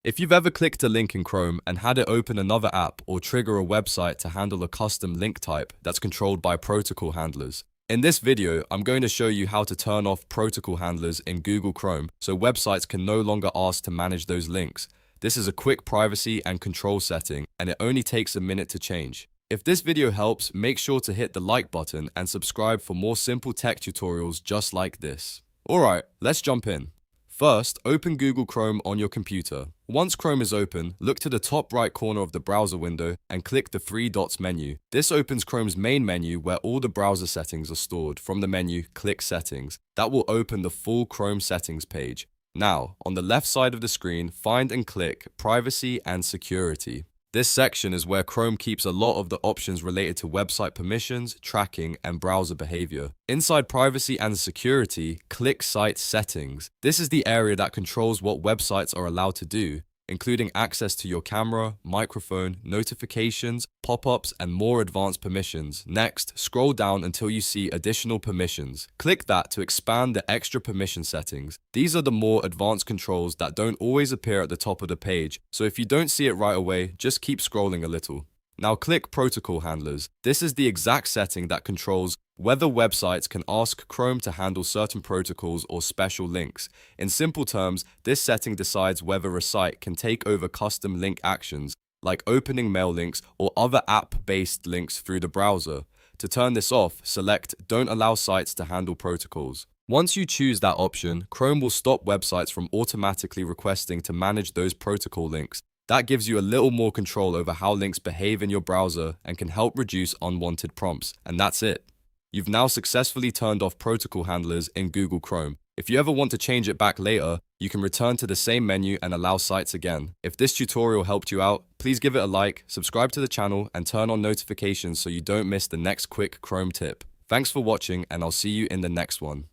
If you've ever clicked a link in Chrome and had it open another app or trigger a website to handle a custom link type that's controlled by protocol handlers. In this video, I'm going to show you how to turn off protocol handlers in Google Chrome so websites can no longer ask to manage those links. This is a quick privacy and control setting, and it only takes a minute to change. If this video helps, make sure to hit the like button and subscribe for more simple tech tutorials just like this. Alright, let's jump in. First, open Google Chrome on your computer. Once Chrome is open, look to the top right corner of the browser window and click the three dots menu. This opens Chrome's main menu where all the browser settings are stored. From the menu, click Settings. That will open the full Chrome settings page. Now, on the left side of the screen, find and click Privacy and Security. This section is where Chrome keeps a lot of the options related to website permissions, tracking, and browser behavior. Inside Privacy and Security, click Site Settings. This is the area that controls what websites are allowed to do, including access to your camera, microphone, notifications, pop-ups, and more advanced permissions. Next, scroll down until you see Additional Permissions. Click that to expand the extra permission settings. These are the more advanced controls that don't always appear at the top of the page, so if you don't see it right away, just keep scrolling a little. Now click Protocol Handlers. This is the exact setting that controls whether websites can ask Chrome to handle certain protocols or special links. In simple terms, this setting decides whether a site can take over custom link actions, like opening mail links or other app-based links through the browser. To turn this off, select Don't allow sites to handle protocols. Once you choose that option, Chrome will stop websites from automatically requesting to manage those protocol links. That gives you a little more control over how links behave in your browser and can help reduce unwanted prompts. And that's it. You've now successfully turned off protocol handlers in Google Chrome. If you ever want to change it back later, you can return to the same menu and allow sites again. If this tutorial helped you out, please give it a like, subscribe to the channel, and turn on notifications so you don't miss the next quick Chrome tip. Thanks for watching, and I'll see you in the next one.